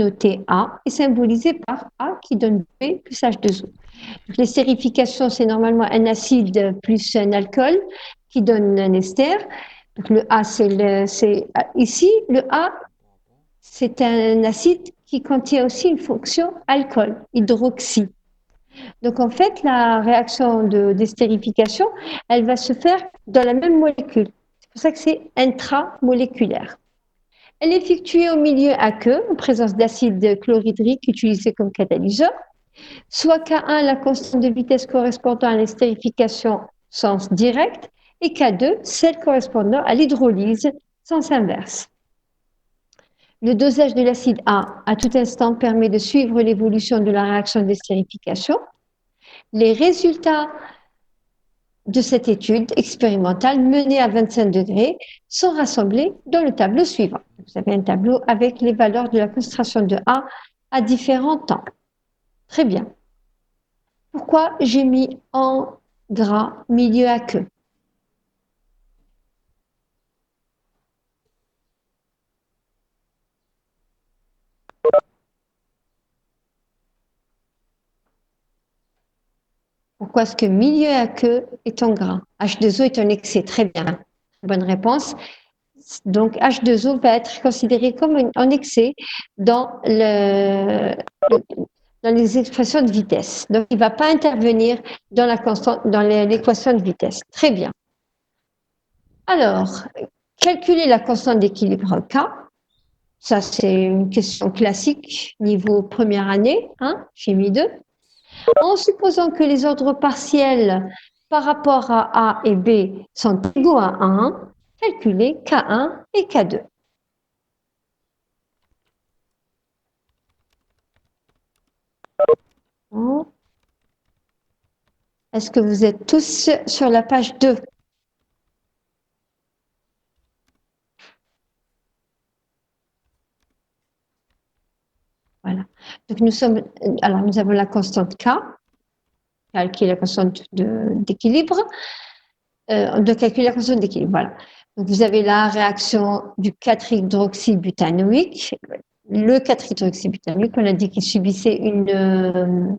noté A est symbolisé par A qui donne B plus H2O. Donc, l'estérification, c'est normalement un acide plus un alcool qui donne un ester. Donc, le A, ici, le A, c'est un acide qui contient aussi une fonction alcool, hydroxy. Donc, en fait, la réaction d'estérification, elle va se faire dans la même molécule. C'est pour ça que c'est intramoléculaire. Elle est effectuée au milieu aqueux, en présence d'acide chlorhydrique utilisé comme catalyseur, soit K1, la constante de vitesse correspondant à l'estérification, sens direct, et K2, celle correspondant à l'hydrolyse, sens inverse. Le dosage de l'acide A à tout instant permet de suivre l'évolution de la réaction d'estérification. Les résultats de cette étude expérimentale menée à 25 degrés sont rassemblés dans le tableau suivant. Vous avez un tableau avec les valeurs de la concentration de A à différents temps. Très bien. Pourquoi j'ai mis en gras milieu aqueux? Pourquoi est-ce que milieu aqueux est en gras? H2O est un excès, très bien. Bonne réponse. Donc H2O va être considéré comme un excès dans les expressions de vitesse. Donc il ne va pas intervenir dans l'équation de vitesse. Très bien. Alors, calculer la constante d'équilibre K. Ça, c'est une question classique, niveau première année, hein, chimie 2. En supposant que les ordres partiels par rapport à A et B sont égaux à 1, calculez K1 et K2. Est-ce que vous êtes tous sur la page 2? Voilà. Donc nous avons la constante K, qui est la constante d'équilibre, de calculer la constante d'équilibre. Voilà. Donc vous avez la réaction du 4-hydroxybutanoïque. Le 4-hydroxybutanoïque, on a dit qu'il subissait une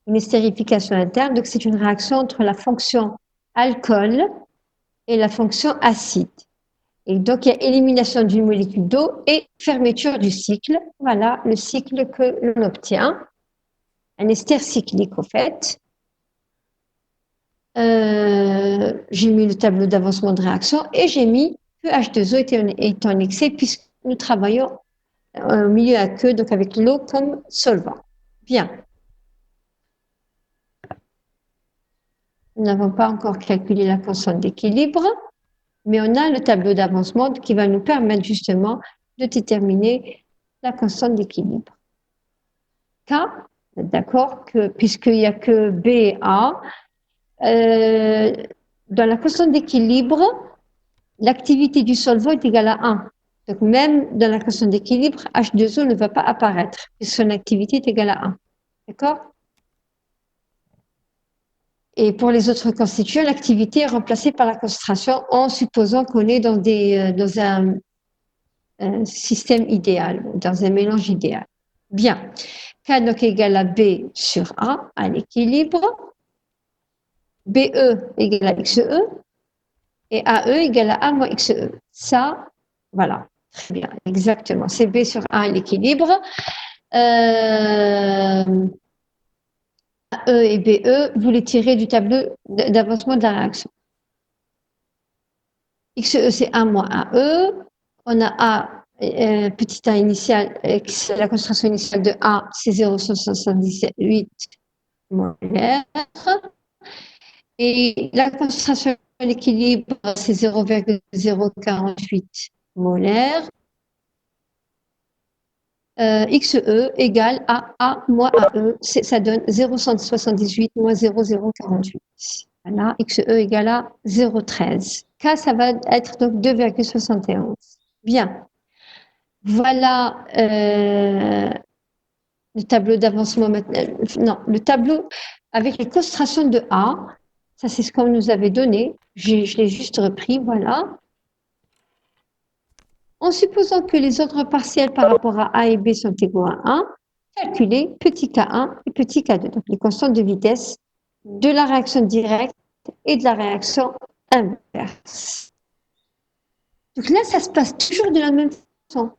estérification interne. Donc c'est une réaction entre la fonction alcool et la fonction acide. Et donc, il y a élimination d'une molécule d'eau et fermeture du cycle. Voilà le cycle que l'on obtient. Un ester cyclique, au fait. J'ai mis le tableau d'avancement de réaction et j'ai mis que H2O est en excès puisque nous travaillons au milieu aqueux, donc avec l'eau comme solvant. Bien. Nous n'avons pas encore calculé la constante d'équilibre, mais on a le tableau d'avancement qui va nous permettre justement de déterminer la constante d'équilibre. K, d'accord, puisqu'il n'y a que B et A, dans la constante d'équilibre, l'activité du solvant est égale à 1. Donc même dans la constante d'équilibre, H2O ne va pas apparaître, puisque son activité est égale à 1. D'accord? Et pour les autres constituants, l'activité est remplacée par la concentration en supposant qu'on est dans un système idéal, dans un mélange idéal. Bien. K donc égale à B sur A, à l'équilibre. BE égale à XE. Et AE égale à A moins XE. Ça, voilà. Très bien, exactement. C'est B sur A à l'équilibre. AE et BE, vous les tirez du tableau d'avancement de la réaction. XE, c'est A moins AE. On a A, petit a initial, la concentration initiale de A, c'est 0,78 molaires. Et la concentration à l'équilibre, c'est 0,048 molaires. XE égale à A moins AE, ça donne 0,178 moins 0,048. Voilà, XE égale à 0,13. K, ça va être donc 2,71. Bien. Voilà le tableau d'avancement maintenant. Non, le tableau avec les concentrations de A. Ça, c'est ce qu'on nous avait donné. Je l'ai juste repris, voilà. En supposant que les ordres partiels par rapport à A et B sont égaux à 1, calculez petit k1 et petit k2, donc les constantes de vitesse de la réaction directe et de la réaction inverse. Donc là, ça se passe toujours de la même façon.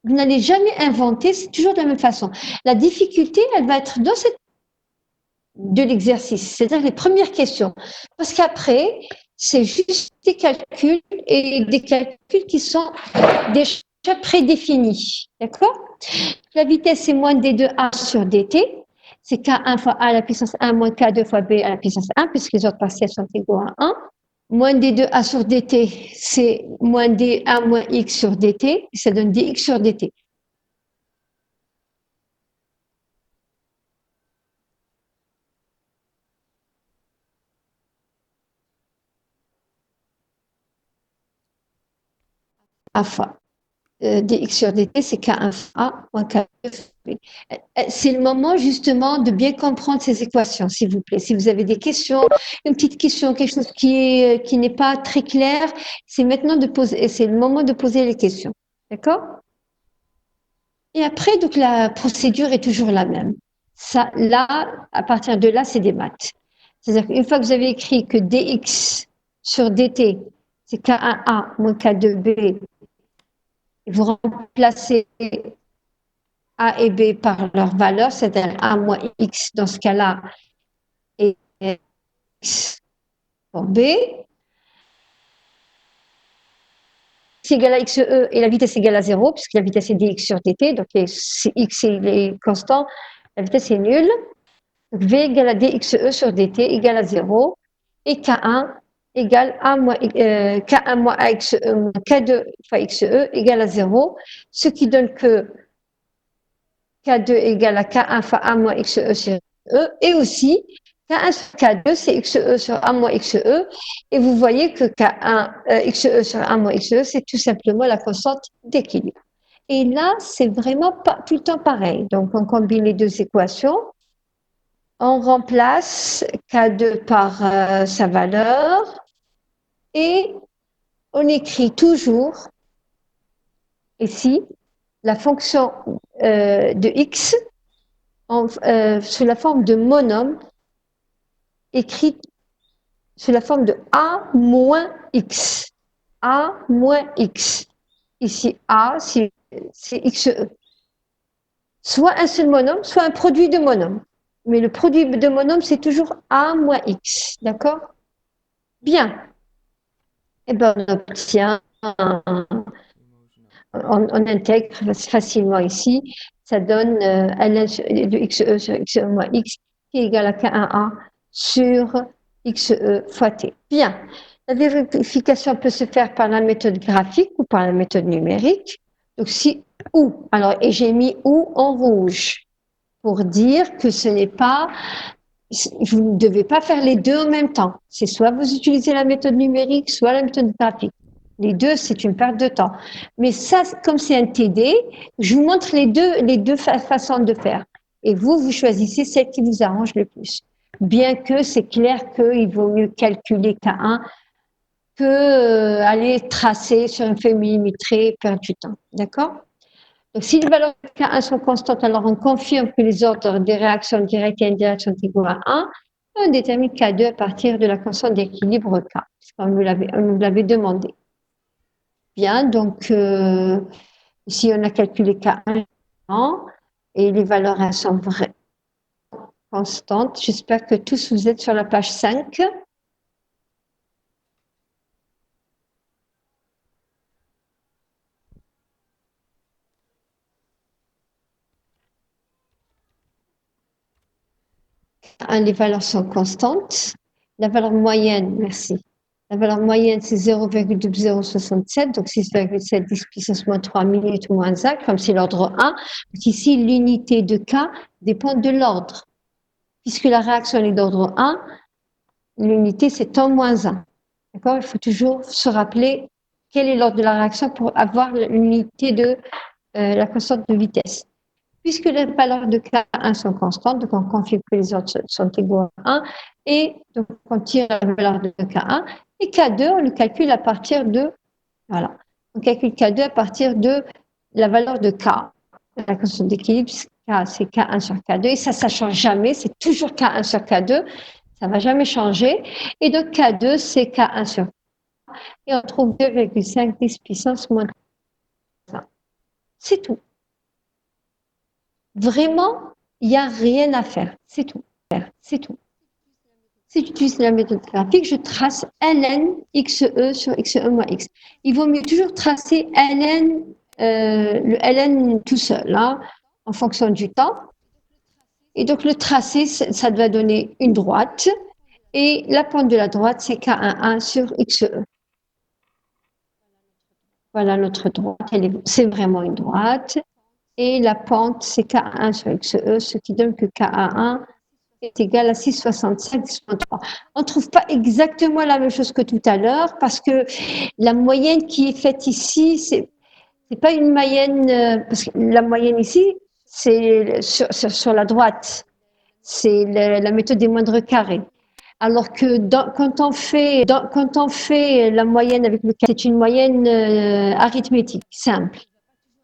Vous n'allez jamais inventer, c'est toujours de la même façon. La difficulté, elle va être dans cette de l'exercice, c'est-à-dire les premières questions. Parce qu'après, c'est juste des calculs et des calculs qui sont déjà prédéfinis. D'accord? La vitesse est moins d2a sur dt. C'est k1 fois a à la puissance 1 moins k2 fois b à la puissance 1, puisque les autres partiels sont égaux à 1. Moins d2a sur dt, c'est moins d1 moins x sur dt. Ça donne dx sur dt. A fois dx sur dt, c'est k1 fois a moins k2 fois b. C'est le moment justement de bien comprendre ces équations, s'il vous plaît. Si vous avez des questions, une petite question, quelque chose qui n'est pas très clair, c'est maintenant de poser, c'est le moment de poser les questions. D'accord? Et après, donc la procédure est toujours la même. Ça, là, à partir de là, c'est des maths. C'est-à-dire qu'une fois que vous avez écrit que dx sur dt, c'est k1a moins k2b, vous remplacez A et B par leur valeur, c'est-à-dire A moins X dans ce cas-là et X pour B. C'est égal à XE et la vitesse est égale à 0, puisque la vitesse est dx sur dt, donc si X est constant, la vitesse est nulle. Donc V égale à dxe sur dt égale à 0 et K1 égale A moins, K1 moins AXE moins K2 fois XE égale à 0, ce qui donne que K2 égale à K1 fois A moins XE sur E, et aussi K1 sur K2, c'est XE sur A moins XE, et vous voyez que K1, XE sur A moins XE, c'est tout simplement la constante d'équilibre. Et là, c'est vraiment pas tout le temps pareil. Donc, on combine les deux équations, on remplace K2 par sa valeur, et on écrit toujours ici la fonction de X sous la forme de monome écrite sous la forme de A moins X. A moins X. Ici, A, c'est XE. Soit un seul monome, soit un produit de monome. Mais le produit de monome, c'est toujours A moins X. D'accord? Bien. Eh bien, on obtient, on intègre facilement ici. Ça donne ln de XE sur XE moins X qui est égal à K1A sur XE fois T. Bien. La vérification peut se faire par la méthode graphique ou par la méthode numérique. Donc, si ou, alors, et j'ai mis ou en rouge pour dire que ce n'est pas, vous ne devez pas faire les deux en même temps. C'est soit vous utilisez la méthode numérique, soit la méthode graphique. Les deux, c'est une perte de temps. Mais ça, comme c'est un TD, je vous montre les deux façons de faire. Et vous choisissez celle qui vous arrange le plus. Bien que c'est clair qu'il vaut mieux calculer K1 que aller tracer sur une feuille millimétrée, perdre du temps. D'accord? Donc, si les valeurs de K1 sont constantes, alors on confirme que les ordres des réactions directes et indirectes sont égaux à 1. On détermine K2 à partir de la constante d'équilibre K, puisqu'on nous l'avait demandé. Bien, donc ici on a calculé K1 et les valeurs sont vraies, constantes. J'espère que tous vous êtes sur la page 5. Les valeurs sont constantes. La valeur moyenne, merci. La valeur moyenne, c'est 0,067, donc 6,7 10 puissance moins 3 minutes moins 1, comme c'est l'ordre 1. Donc ici, l'unité de K dépend de l'ordre. Puisque la réaction est d'ordre 1, l'unité, c'est temps moins 1. D'accord? Il faut toujours se rappeler quel est l'ordre de la réaction pour avoir l'unité de la constante de vitesse. Puisque les valeurs de K1 sont constantes, donc on confirme que les autres sont égaux à 1, et donc on tire la valeur de K1, et K2, on le calcule à partir de, voilà. On calcule K2 à partir de la valeur de K. La constante d'équilibre, K, c'est K1 sur K2. Et ça ne change jamais. C'est toujours K1 sur K2. Ça ne va jamais changer. Et donc, K2, c'est K1 sur K. Et on trouve 2,5 10 puissance moins 1. C'est tout. Vraiment, il n'y a rien à faire. C'est tout. C'est tout. Si j'utilise la méthode graphique, je trace ln xe sur xe moins x. Il vaut mieux toujours tracer ln, le ln tout seul, hein, en fonction du temps. Et donc le tracé, ça doit donner une droite. Et la pente de la droite, c'est K11 sur xe. Voilà notre droite. C'est vraiment une droite. Et la pente, c'est K1 sur xe, ce qui donne que K11 est égal à 6,65. On ne trouve pas exactement la même chose que tout à l'heure parce que la moyenne qui est faite ici, c'est pas une moyenne, parce que la moyenne ici, c'est sur la droite, c'est la méthode des moindres carrés. Alors que quand on fait la moyenne avec le carré, c'est une moyenne arithmétique simple.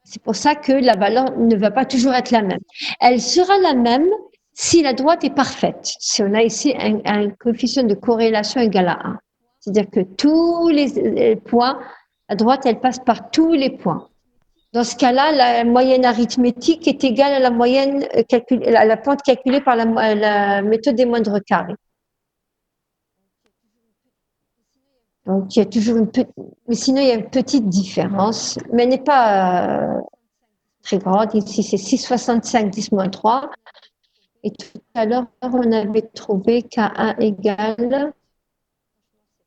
C'est pour ça que la valeur ne va pas toujours être la même. Elle sera la même si la droite est parfaite, si on a ici un coefficient de corrélation égal à 1. C'est-à-dire que tous les points, la droite, elle passe par tous les points. Dans ce cas-là, la moyenne arithmétique est égale à la moyenne à la pente calculée par la méthode des moindres carrés. Donc, il y a toujours mais sinon, il y a une petite différence, mais elle n'est pas très grande. Ici, c'est 6,65 10 moins 3. Et tout à l'heure, on avait trouvé K1 égale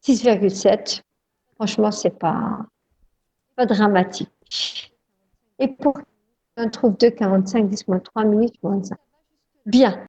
6,7. Franchement, c'est pas dramatique. Et pour on trouve 2,45 10 moins 3 minutes moins 5. Bien.